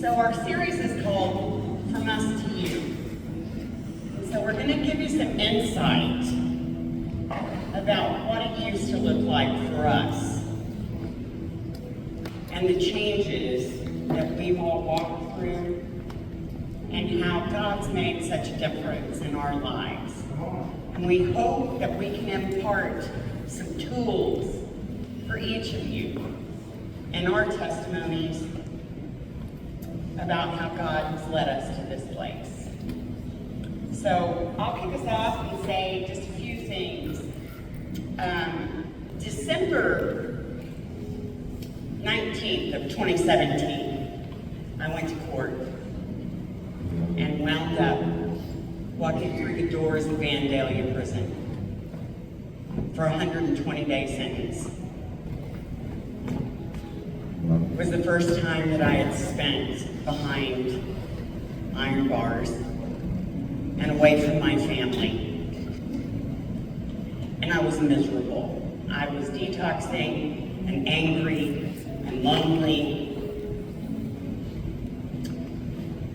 So our series is called From Us to You. And so we're going to give you some insight about what it used to look like for us and the changes that we've all walked through and how God's made such a difference in our lives. And we hope that we can impart some tools for each of you and our testimonies about how God has led us to this place. So I'll kick us off and say just a few things. December 19th of 2017, I went to court and wound up walking through the doors of Vandalia Prison for a 120-day sentence. It was the first time that I had spent behind iron bars and away from my family. And I was miserable. I was detoxing and angry and lonely.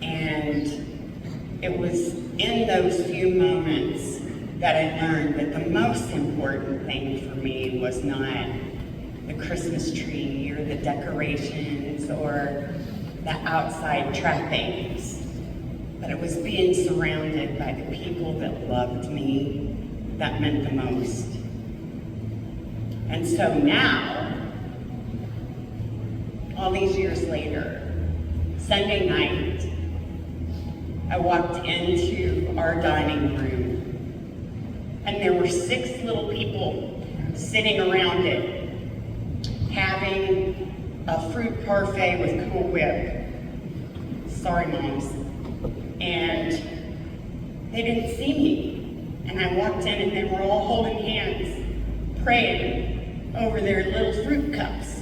And it was in those few moments that I learned that the most important thing for me was not the Christmas tree or the decorations or the outside trappings, but it was being surrounded by the people that loved me that meant the most. And so now, all these years later, Sunday night, I walked into our dining room, and there were 6 little people sitting around it, having a fruit parfait with Cool Whip. Sorry, moms. And they didn't see me. And I walked in and they were all holding hands, praying over their little fruit cups.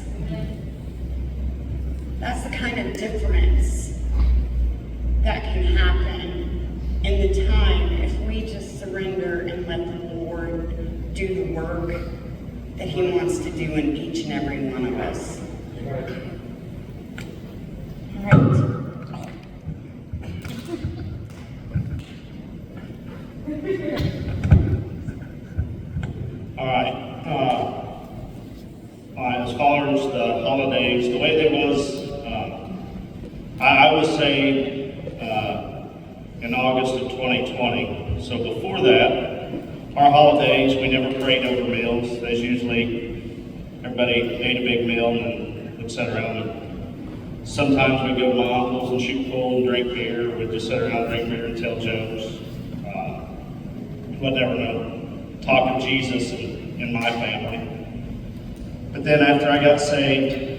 That's the kind of difference that can happen in the time if we just surrender and let the Lord do the work that He wants to do in each and every one of us. All right. As far as the holidays, the way it was, I was saved in August of 2020. So before that, our holidays, we never prayed over meals. There's usually, everybody ate a big meal and would sit around. Sometimes we'd go to my uncle's and shoot pool and drink beer. We'd just sit around, drink beer and tell jokes. Whatever, no talk of Jesus in my family. But then after I got saved,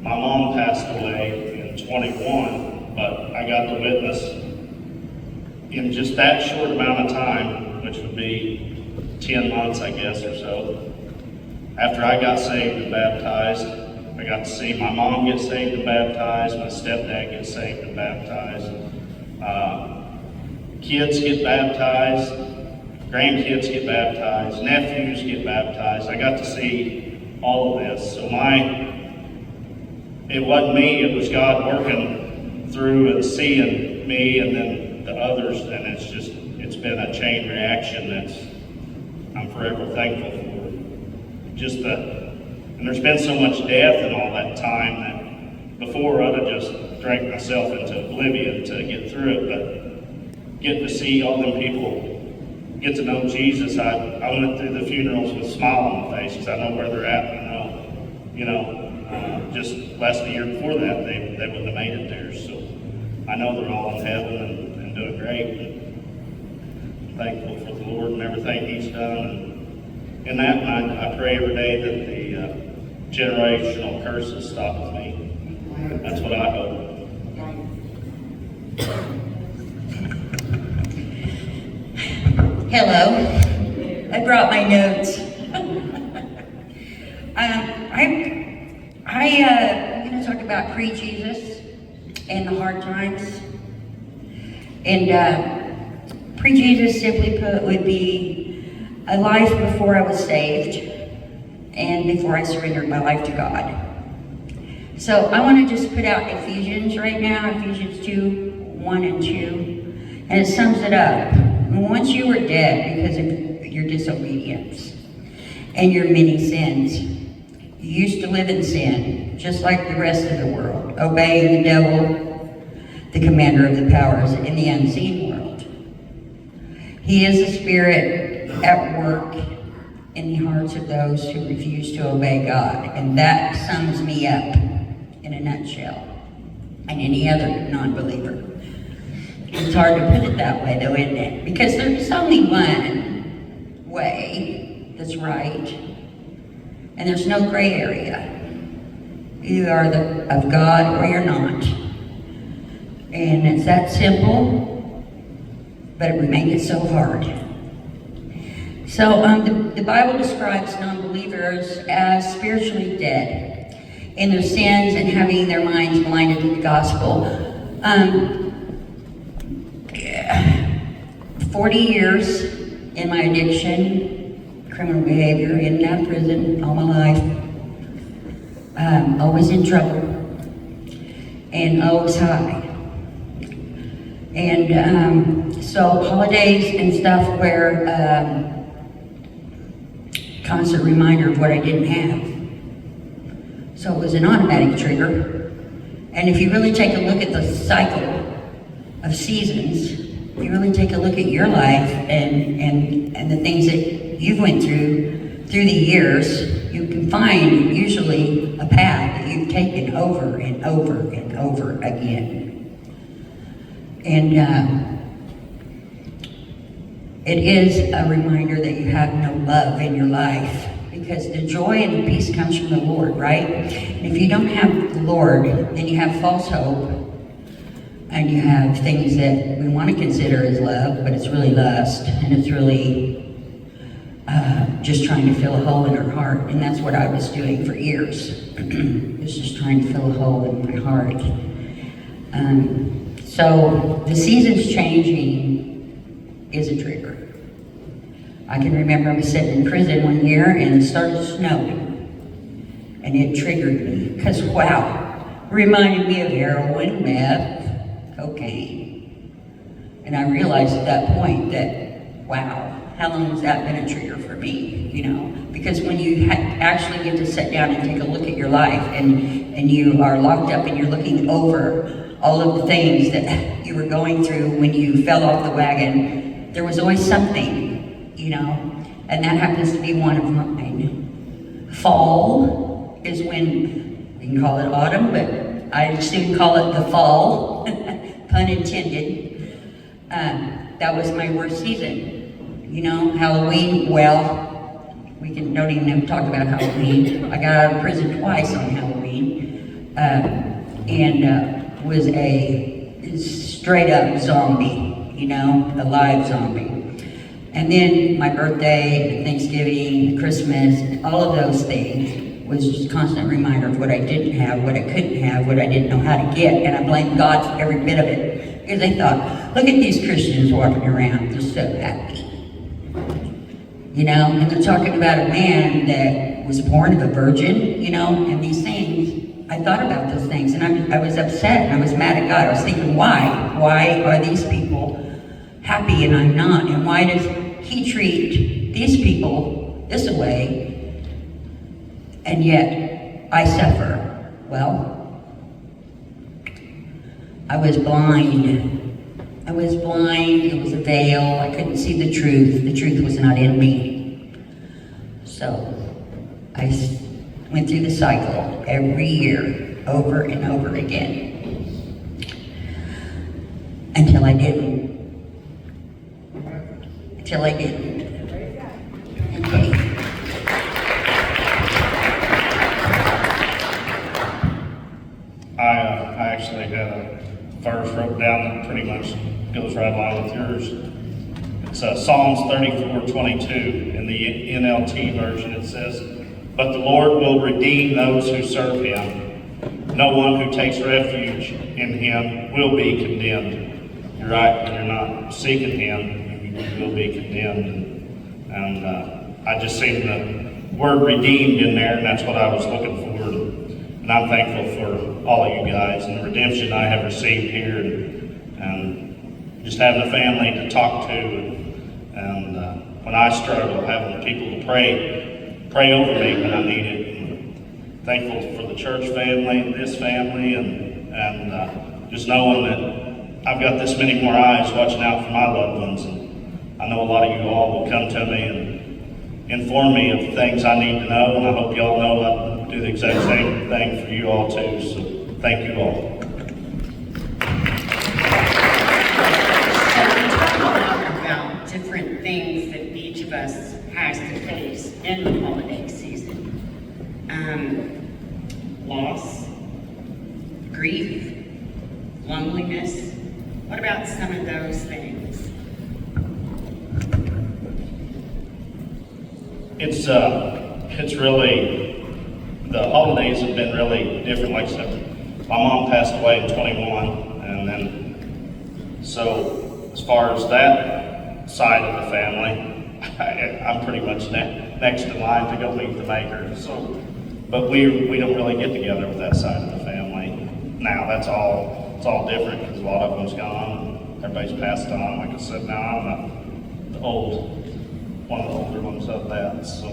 my mom passed away in 21, but I got to witness in just that short amount of time, which would be 10 months, I guess, or so. After I got saved and baptized, I got to see my mom get saved and baptized, my stepdad get saved and baptized. Kids get baptized, grandkids get baptized, nephews get baptized. I got to see all of this. So it wasn't me, it was God working through and seeing me and then the others, and it's been a chain reaction I'm forever thankful for. And there's been so much death in all that time that before I'd have just drank myself into oblivion to get through it, but getting to see all them people get to know Jesus, I went through the funerals with a smile on my face because I know where they're at. Just less than a year before that, they wouldn't have made it there. So I know they're all in heaven and doing great. I'm thankful for the Lord and everything He's done. And that, I pray every day that the generational curses stop with me. That's what I hope. Hello. I brought my notes. I'm going to talk about pre-Jesus and the hard times. And pre-Jesus, simply put, would be a life before I was saved and before I surrendered my life to God. So I want to just put out Ephesians right now, Ephesians 2, 1 and 2. And it sums it up. Once you were dead because of your disobedience and your many sins, you used to live in sin, just like the rest of the world, obeying the devil, the commander of the powers in the unseen world. He is a spirit at work in the hearts of those who refuse to obey God. And that sums me up in a nutshell, and any other non-believer. It's hard to put it that way, though, isn't it? Because there's only one way that's right, and there's no gray area. You are of God or you're not. And it's that simple, but it makes it so hard. So the Bible describes non-believers as spiritually dead in their sins and having their minds blinded to the gospel. 40 years in my addiction, criminal behavior, in and out of prison all my life. Always in trouble and always high. And so holidays and stuff were constant reminder of what I didn't have. So it was an automatic trigger. And if you really take a look at the cycle of seasons, if you really take a look at your life and the things that you've went through the years, you can find usually a path that you've taken over and over and over again. And it is a reminder that you have no love in your life, because the joy and the peace comes from the Lord, right? And if you don't have the Lord, then you have false hope, and you have things that we want to consider as love, but it's really lust, and it's really just trying to fill a hole in our heart. And that's what I was doing for years. Was just trying to fill a hole in my heart. So the seasons changing is a trigger. I can remember I was sitting in prison one year and it started snowing. And it triggered me, because wow, it reminded me of heroin, meth, cocaine. And I realized at that point that, wow, how long has that been a trigger for me, you know? Because when you actually get to sit down and take a look at your life and you are locked up and you're looking over all of the things that you were going through when you fell off the wagon, there was always something, you know? And that happens to be one of mine. Fall is when, you can call it autumn, but I soon call it the fall, pun intended. That was my worst season. You know, Halloween, well, don't even talk about Halloween. I got out of prison twice on Halloween, and was a straight up zombie, you know, a live zombie. And then my birthday, Thanksgiving, Christmas, all of those things was just a constant reminder of what I didn't have, what I couldn't have, what I didn't know how to get, and I blamed God for every bit of it. Because I thought, look at these Christians walking around, they're so happy. You know, and they're talking about a man that was born of a virgin, you know, and these things. I thought about those things, and I was upset, and I was mad at God. I was thinking, why? Why are these people happy and I'm not? And why does he treat these people this way, and yet I suffer? Well, I was blind. I was blind, it was a veil, I couldn't see the truth was not in me. So, I went through the cycle every year, over and over again. Until I didn't. Until I didn't. Okay. I actually had a verse wrote down that pretty much goes right along with yours. It's Psalms 34:22 in the NLT version. It says, "But the Lord will redeem those who serve him. No one who takes refuge in him will be condemned." You're right, when you're not seeking him, you will be condemned. And I just seen the word redeemed in there, and that's what I was looking for. And And I'm thankful for all of you guys and the redemption I have received here, and just having a family to talk to, and when I struggle, having people to pray over me when I need it. And thankful for the church family, this family, and just knowing that I've got this many more eyes watching out for my loved ones. And I know a lot of you all will come to me and inform me of things I need to know, and I hope you all know I do the exact same thing for you all too. So thank you all. So we talk a lot about different things that each of us has to face in the holiday season. Loss, grief, loneliness. What about some of those things? It's really, the holidays have been really different. Like I said, my mom passed away in 21, and then, so as far as that side of the family, I'm pretty much next in line to go meet the maker. So, but we don't really get together with that side of the family now. It's all different because a lot of them's gone. Everybody's passed on. Like I said, now I'm one of the older ones of that. So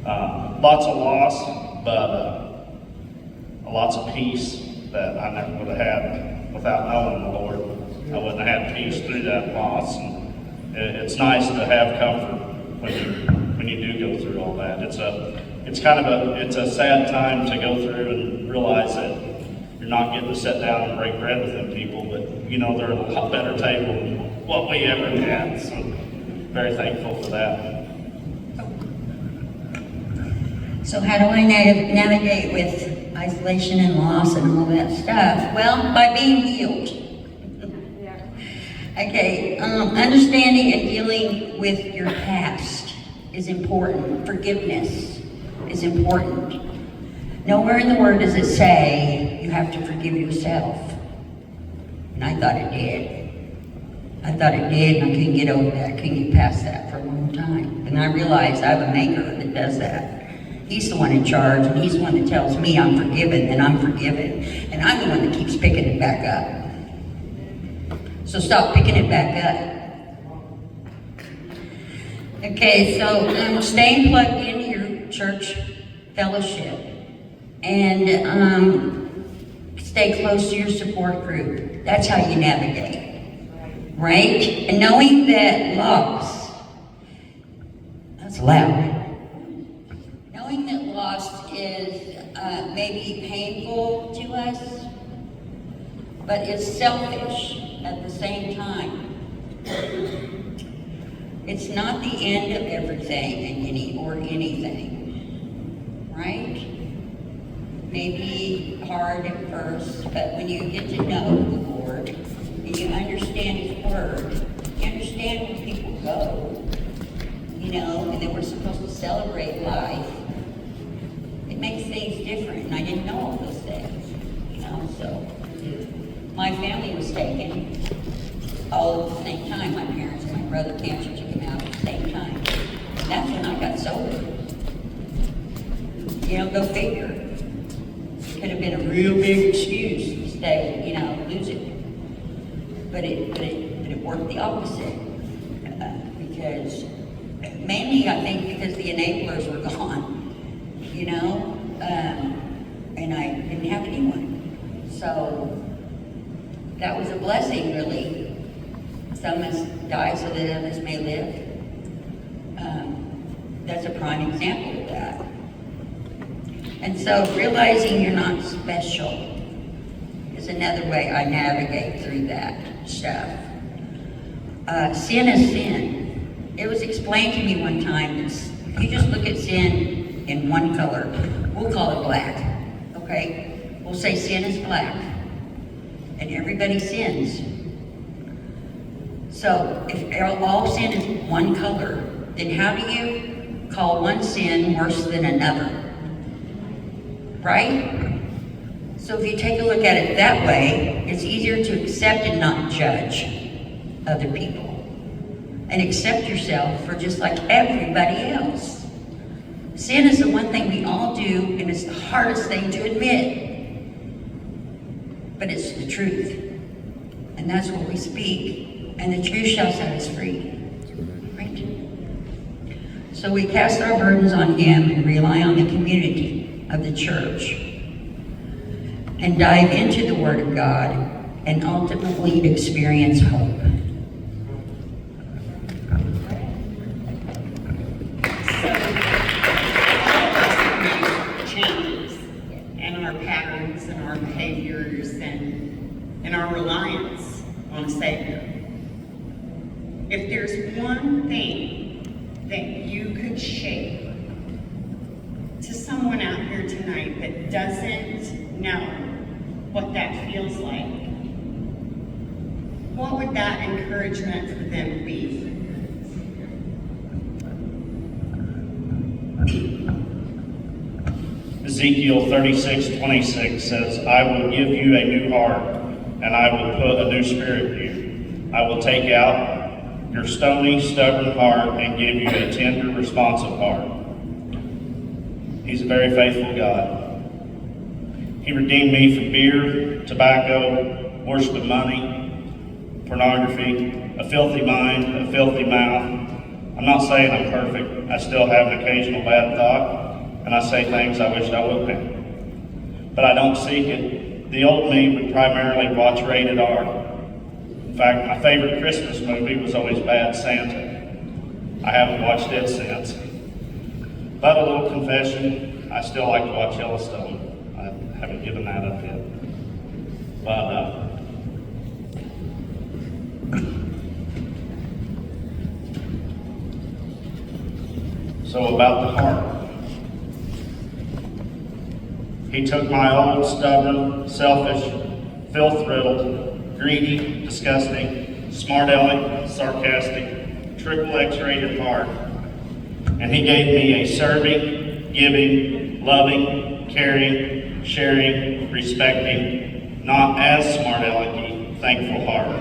lots of loss, but lots of peace that I never would have had without knowing the Lord. I wouldn't have had peace through that loss. And it's nice to have comfort when you do go through all that. It's a sad time to go through and realize that you're not getting to sit down and break bread with them people, but you know they're a lot better table than what we ever had. So very thankful for that. So how do I navigate with isolation and loss and all that stuff? Well, by being healed. Okay, understanding and dealing with your past is important. Forgiveness is important. Nowhere in the Word does it say you have to forgive yourself. And I thought it did. And I couldn't get over that. I couldn't get past that for a long time. And I realized I have a maker that does that. He's the one in charge, and he's the one that tells me I'm forgiven, and I'm forgiven. And I'm the one that keeps picking it back up. So stop picking it back up. Okay, so staying plugged into your church fellowship, and stay close to your support group. That's how you navigate, right? And knowing that loss, that's loud. Knowing that loss is maybe painful to us, but it's selfish at the same time. It's not the end of everything and anything, right? Maybe hard at first, but when you get to know the Lord and you understand His Word, you understand where people go, and that we're supposed to celebrate life. It makes things different, and I didn't know all those things, so my family was taken all at the same time. My parents and my brother, cancer took him out at the same time. And that's when I got sober. Go figure. Could have been a real big excuse to stay, lose it. But it worked the opposite. Because, mainly I think because the enablers were gone, and I didn't have anyone. So that was a blessing, really. Some must die so that others may live. That's a prime example of that. And so realizing you're not special is another way I navigate through that stuff. Sin is sin. It was explained to me one time that you just look at sin in one color. We'll call it black, okay? We'll say sin is black. And everybody sins. So if all sin is one color, then how do you call one sin worse than another? Right? So if you take a look at it that way, it's easier to accept and not judge other people. And accept yourself for just like everybody else. Sin is the one thing we all do, and it's the hardest thing to admit. But it's the truth. And that's what we speak. And the truth shall set us free. Right? So we cast our burdens on Him and rely on the community of the church. And dive into the Word of God and ultimately experience hope. And our behaviors and our reliance on a Savior. If there's one thing that you could share to someone out here tonight that doesn't know what that feels like, what would that encouragement for them be? Ezekiel 36:26 says, I will give you a new heart, and I will put a new spirit in you. I will take out your stony, stubborn heart and give you a tender, responsive heart. He's a very faithful God. He redeemed me from beer, tobacco, worship of money, pornography, a filthy mind, a filthy mouth. I'm not saying I'm perfect. I still have an occasional bad thought. And I say things I wish I wouldn't have. But I don't seek it. The old me would primarily watch rated R. In fact, my favorite Christmas movie was always Bad Santa. I haven't watched it since. But a little confession, I still like to watch Yellowstone. I haven't given that up yet. But so about the heart. He took my old, stubborn, selfish, filth-riddled, greedy, disgusting, smart-aleck, sarcastic, triple X-rated heart, and He gave me a serving, giving, loving, caring, sharing, respecting, not as smart-alecky, thankful heart.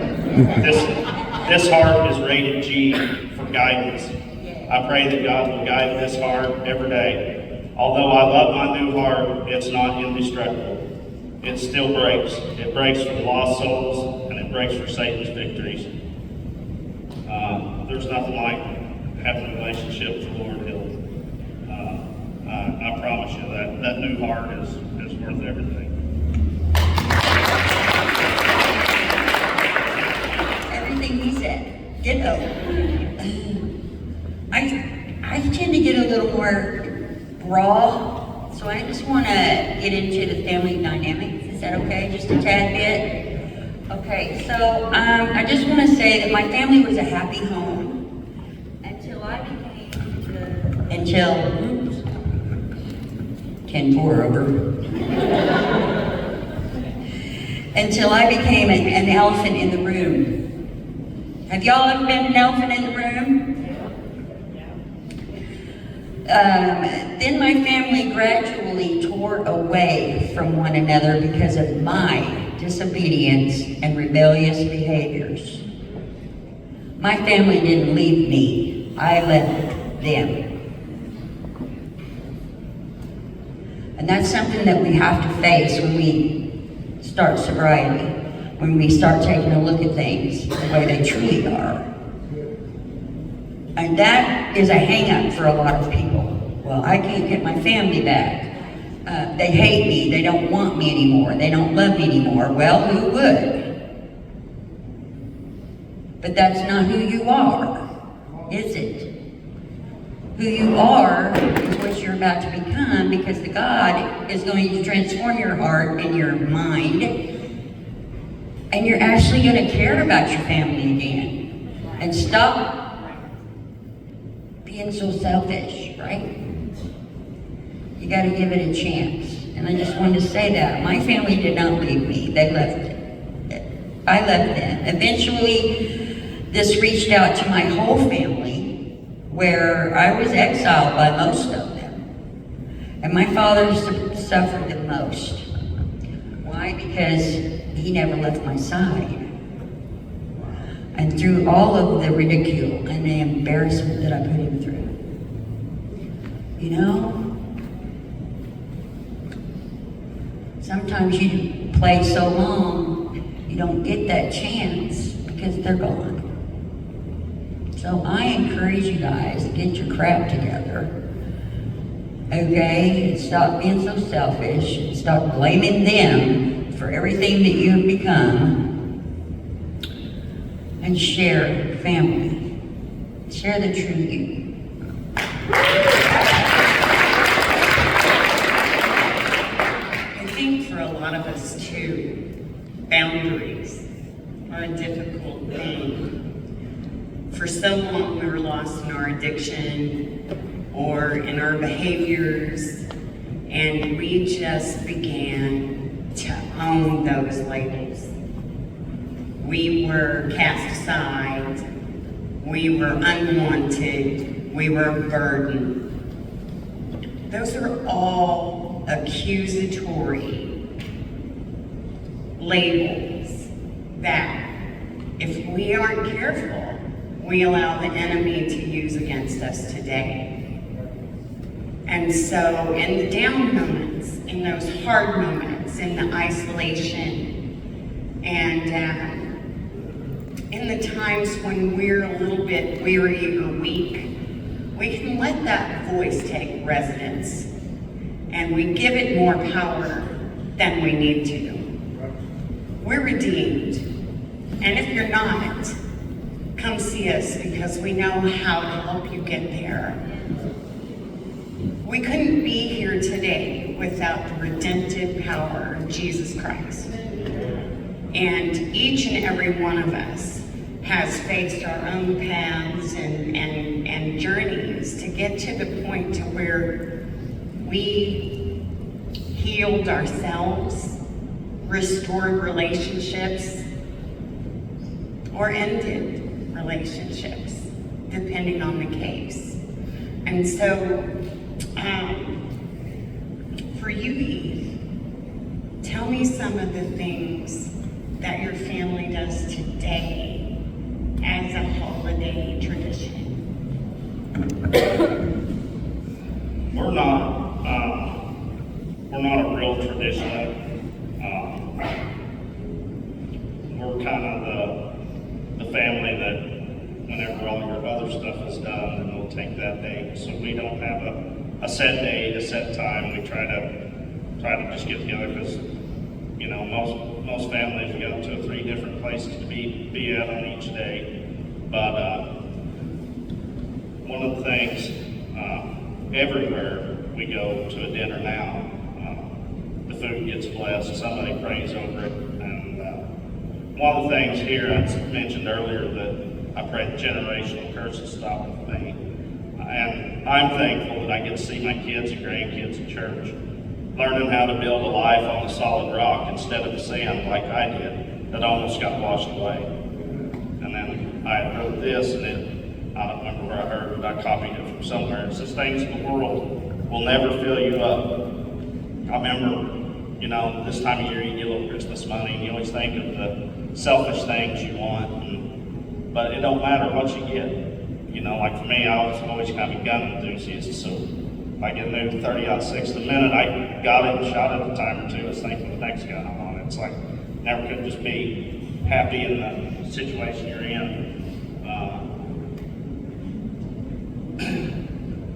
This heart is rated G for guidance. I pray that God will guide this heart every day. Although I love my new heart, it's not indestructible. It still breaks. It breaks for the lost souls, and it breaks for Satan's victories. There's nothing like having a relationship with the Lord. I promise you that new heart is worth everything. Everything he said. Ditto. I tend to get a little more raw, so I just want to get into the family dynamics. Is that okay? Just a tad bit? Okay, so I just want to say that my family was a happy home until I became 10-4 over. Until I became an elephant in the room. Have y'all ever been an elephant in the room? Then my family gradually tore away from one another because of my disobedience and rebellious behaviors. My family didn't leave me, I left them. And that's something that we have to face when we start sobriety, when we start taking a look at things the way they truly are. And that is a hang-up for a lot of people. Well, I can't get my family back. They hate me. They don't want me anymore. They don't love me anymore. Well, who would? But that's not who you are, is it? Who you are is what you're about to become, because the God is going to transform your heart and your mind, and you're actually going to care about your family again and stop being so selfish, right? You got to give it a chance. And I just wanted to say that. My family did not leave me. They left it. I left them. Eventually, this reached out to my whole family, where I was exiled by most of them. And my father suffered the most. Why? Because he never left my side. And through all of the ridicule and the embarrassment that I put him through, You know? Sometimes you play so long, you don't get that chance because they're gone. So I encourage you guys to get your crap together. Okay? And stop being so selfish. And stop blaming them for everything that you have become. And share family. Share the true you. I think for a lot of us too, boundaries are a difficult thing. For so long we were lost in our addiction or in our behaviors, and we just began to own those labels. We were cast aside, we were unwanted, we were a burden. Those are all accusatory labels that, if we aren't careful, we allow the enemy to use against us today. And so in the down moments, in those hard moments, in the isolation, and in the times when we're a little bit weary or weak, we can let that voice take residence, and we give it more power than we need to. We're redeemed, and if you're not, come see us because we know how to help you get there. We couldn't be here today without the redemptive power of Jesus Christ. And each and every one of us has faced our own paths and journeys to get to the point to where we healed ourselves, restored relationships, or ended relationships, depending on the case. And so, for you, Heath, tell me some of the things that your family does today as a holiday tradition. We're not a real traditional. We're kind of the family that whenever all your other stuff is done, then we'll take that day. So we don't have a set day, a set time. We try to just get together because, you know, most families we go to 3 different places to be at on each day. But one of the things, everywhere we go to a dinner now, the food gets blessed, somebody prays over it. And one of the things here, I mentioned earlier that I pray the generational curses stop with me. And I'm thankful that I get to see my kids and grandkids in church, learning how to build a life on the solid rock instead of the sand like I did, that almost got washed away. And then I wrote this, and I don't remember where I heard it, but I copied it from somewhere. It says, things in the world will never fill you up. I remember, you know, this time of year you get a little Christmas money, and you always think of the selfish things you want, but it don't matter what you get. You know, like for me, I was always kind of a gun enthusiast, so if I get a new 30-06, the minute I got it and shot it a time or two, I was thinking the next gun I want. It's like, never could just be happy in the situation you're in.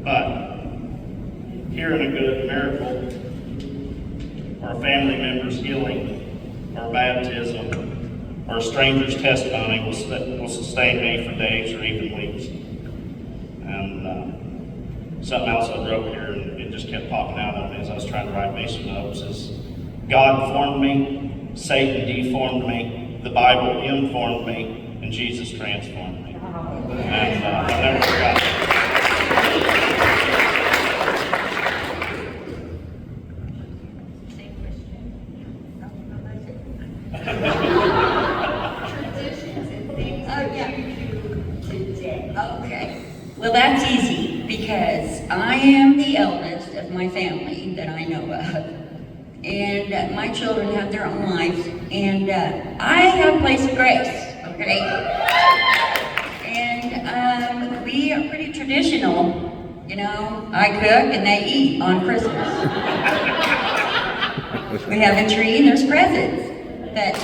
But hearing a good miracle, or a family member's healing, or a baptism, or a stranger's testimony will sustain me for days or even weeks. And something else I wrote here, and it just kept popping out of me as I was trying to write me some notes, is God formed me, Satan deformed me, the Bible informed me, and Jesus transformed me. And I never forgot that. Well, that's easy because I am the eldest of my family that I know of. And my children have their own lives. And I have a place of grace, okay? And we are pretty traditional. You know, I cook and they eat on Christmas. We have a tree and there's presents. But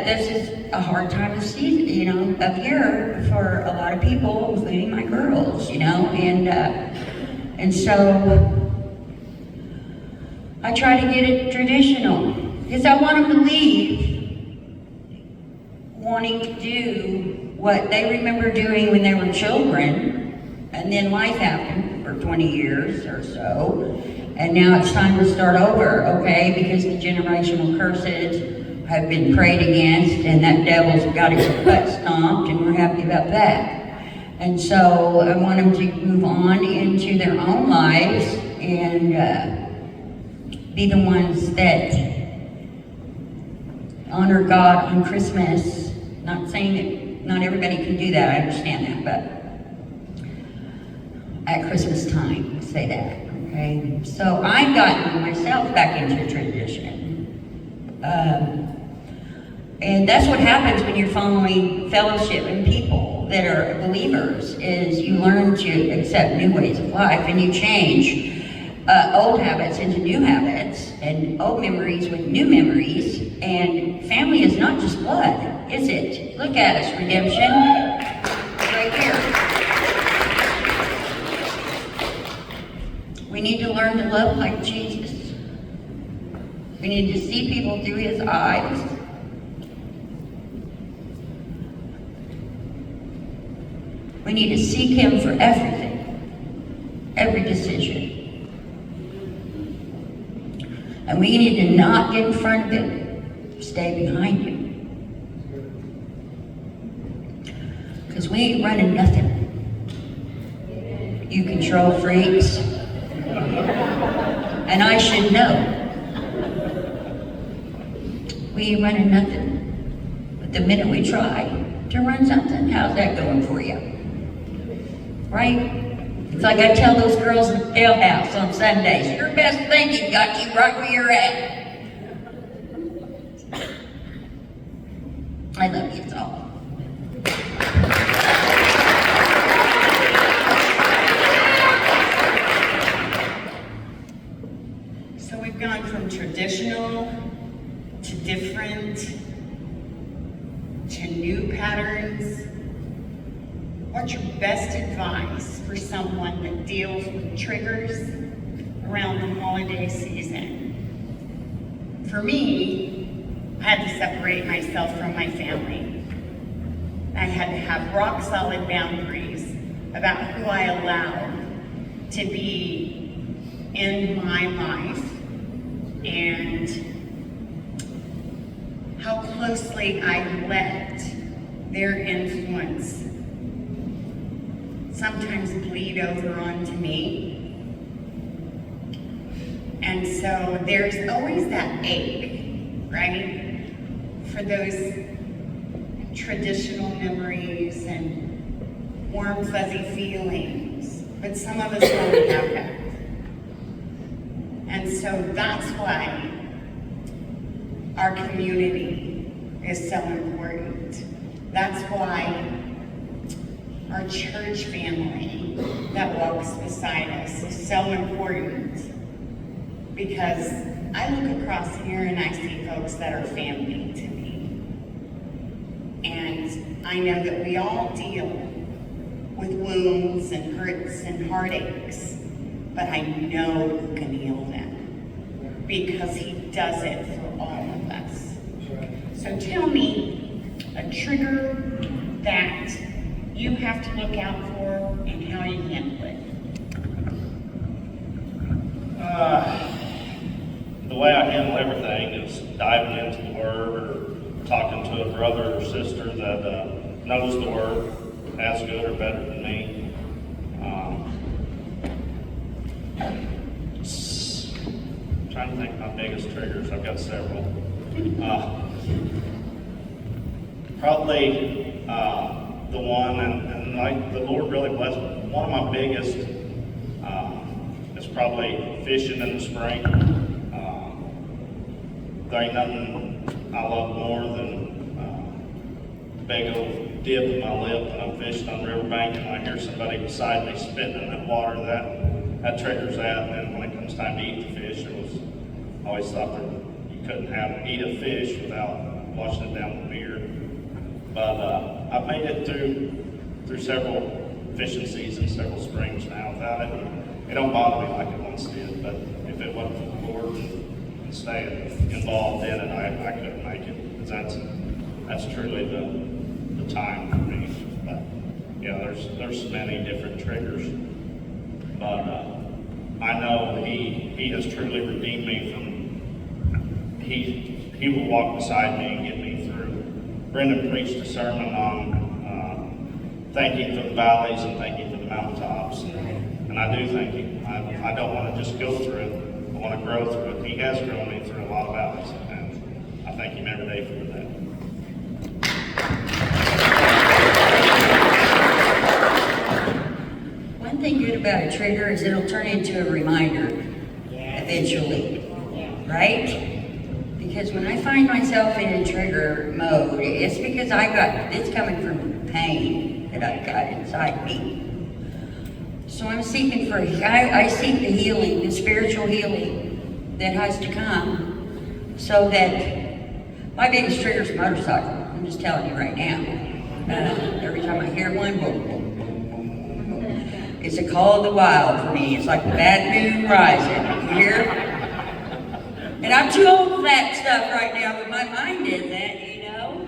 this is a hard time of season, you know, of year for a lot of people, including my girls, you know, and so I try to get it traditional because I want them to leave wanting to do what they remember doing when they were children, and then life happened for 20 years or so, and now it's time to start over, okay, because the generational curses have been prayed against, and that devil's got his butt stomped, and we're happy about that. And so I want them to move on into their own lives and be the ones that honor God on Christmas. Not saying that not everybody can do that, I understand that, but at Christmas time, say that, okay? So I've gotten myself back into tradition. And that's what happens when you're following fellowship and people that are believers, is you learn to accept new ways of life and you change old habits into new habits and old memories with new memories. And family is not just blood, is it? Look at us, redemption, right here. We need to learn to love like Jesus. We need to see people through his eyes. We need to seek him for everything, every decision. And we need to not get in front of him, stay behind him. Because we ain't running nothing. You control freaks. And I should know. We ain't running nothing. But the minute we try to run something, how's that going for you? Right? It's like I tell those girls in the jailhouse on Sundays, your best thinking got you right where you're at. I love you all. So we've gone from traditional to different to new patterns. What's your best advice for someone that deals with triggers around the holiday season? For me, I had to separate myself from my family. I had to have rock solid boundaries about who I allowed to be in my life and how closely I let their influence sometimes bleed over onto me. And so there's always that ache, right? For those traditional memories and warm, fuzzy feelings. But some of us don't have that. And so that's why our community is so important. That's why our church family that walks beside us is so important, because I look across here and I see folks that are family to me. And I know that we all deal with wounds and hurts and heartaches, but I know who can heal them, because he does it for all of us. So tell me a trigger that you have to look out for and how you handle it. The way I handle everything is diving into the Word or talking to a brother or sister that knows the Word as good or better than me. I'm trying to think of my biggest triggers. I've got several. Probably the one, and like the Lord really blessed me. One of my biggest is probably fishing in the spring. There ain't nothing I love more than big old dip in my lip and I'm fishing on the riverbank and I hear somebody beside me spitting in that water, that triggers that. And then when it comes time to eat the fish, I always thought that you couldn't eat a fish without washing it down with beer. But I've made it through several fishing seasons, several springs now without it. It don't bother me like it once did, but if it wasn't for the Lord and staying involved in it, I couldn't make it, because that's truly the time for me. But yeah, there's many different triggers, but I know He has truly redeemed me from. He will walk beside me and get me through. Brendan preached a sermon on thanking for the valleys and thanking for the mountaintops, and I do thank Him. I don't want to just go through it. I want to grow through it. He has grown me through a lot of valleys, and I thank Him every day for that. One thing good about a trigger is it'll turn into a reminder eventually, right? Because when I find myself in a trigger mode, it's because it's coming from pain that I've got inside me. So I'm seeking I seek the healing, the spiritual healing that has to come, so that my biggest trigger is motorcycle. I'm just telling you right now. Every time I hear one, boom, boom, boom, boom, boom. It's a call of the wild for me. It's like the bad moon rising. You hear? And I'm too old for that stuff right now, but my mind is that, you know?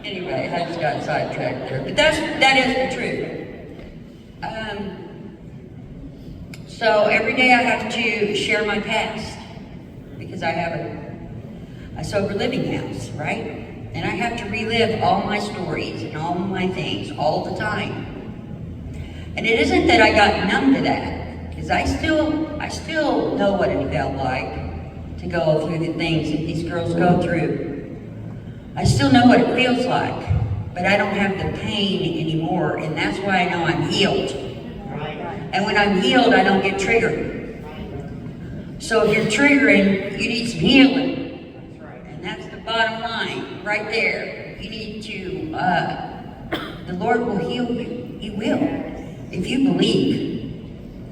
Anyway, I just got sidetracked there. But that is the truth. So every day I have to share my past, because I have a sober living house, right? And I have to relive all my stories and all my things all the time. And it isn't that I got numb to that, because I still know what it felt like to go through the things that these girls go through. I still know what it feels like, but I don't have the pain anymore, and that's why I know I'm healed. And when I'm healed, I don't get triggered. So if you're triggering, you need some healing. And that's the bottom line, right there. You need to, the Lord will heal you. He will. If you believe,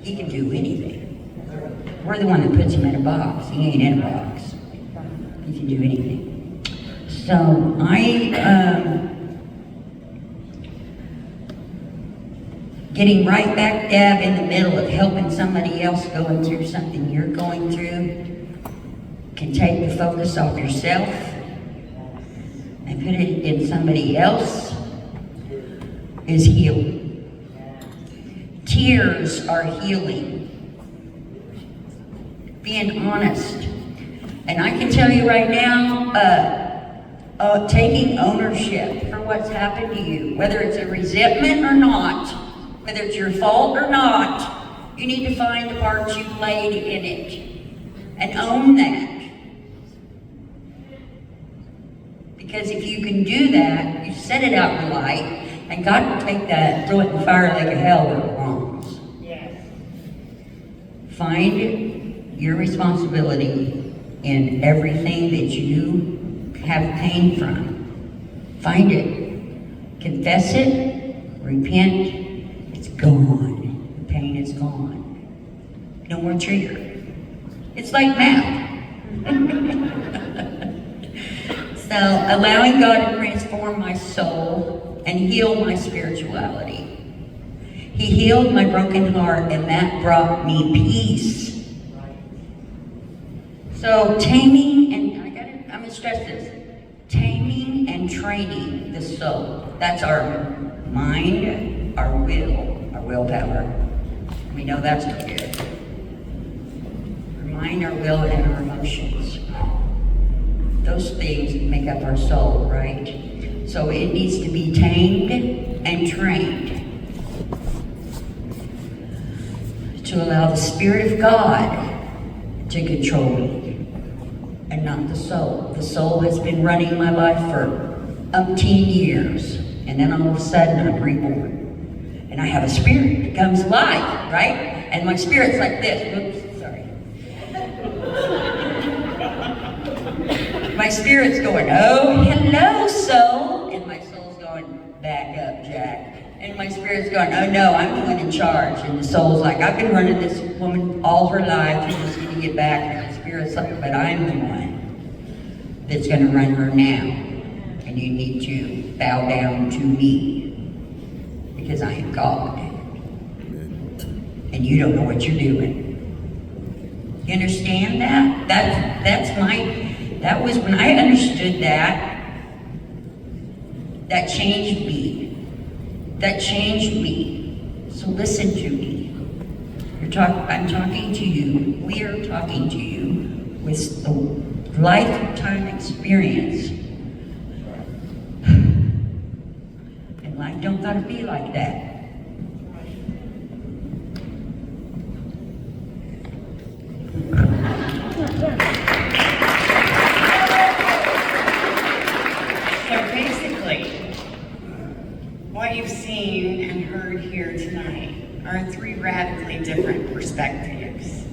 He can do anything. We're the one that puts Him in a box. He ain't in a box. He can do anything. So getting right back dab in the middle of helping somebody else going through something you're going through can take the focus off yourself and put it in somebody else is healing. Tears are healing. Being honest. And I can tell you right now, taking ownership for what's happened to you, whether it's a resentment or not, whether it's your fault or not, you need to find the parts you played in it and own that. Because if you can do that, you set it out in the light, and God will take that, throw it in the fire lake of hell where it belongs. Yes. Find your responsibility in everything that you have pain from. Find it. Confess it. Repent. It's gone. The pain is gone. No more trigger. It's like math. So, allowing God to transform my soul and heal my spirituality. He healed my broken heart, and that brought me peace. So, taming, and I'm going to stress this, taming and training the soul. That's our mind, our willpower. We know that's not good. Our mind, our will, and our emotions. Those things make up our soul, right? So it needs to be tamed and trained to allow the Spirit of God to control me and not the soul. The soul has been running my life for umpteen years, and then all of a sudden I'm reborn. And I have a spirit that comes alive, right? And my spirit's like this. Oops, sorry. My spirit's going, oh, hello, soul. And my soul Spirit's going, oh no, I'm the one in charge. And the soul's like, I've been running this woman all her life. You just need to get back. And the Spirit's like, but I'm the one that's going to run her now. And you need to bow down to me. Because I am God. And you don't know what you're doing. You understand that? That was when I understood that. That changed me. That changed me. So listen to me. I'm talking to you. We are talking to you with the lifetime experience. And life don't gotta be like that. So basically, what you've seen and heard here tonight are three radically different perspectives,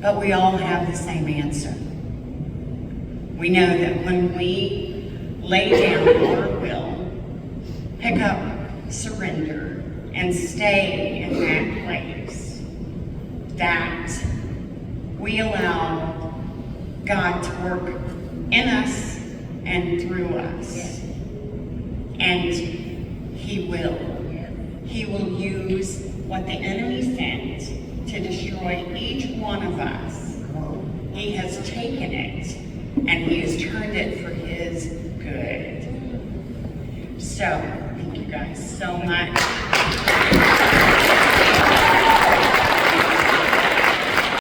but we all have the same answer. We know that when we lay down our will, pick up surrender, and stay in that place, that we allow God to work in us and through us. And He will. He will use what the enemy sent to destroy each one of us. He has taken it and He has turned it for His good. So, thank you guys so much.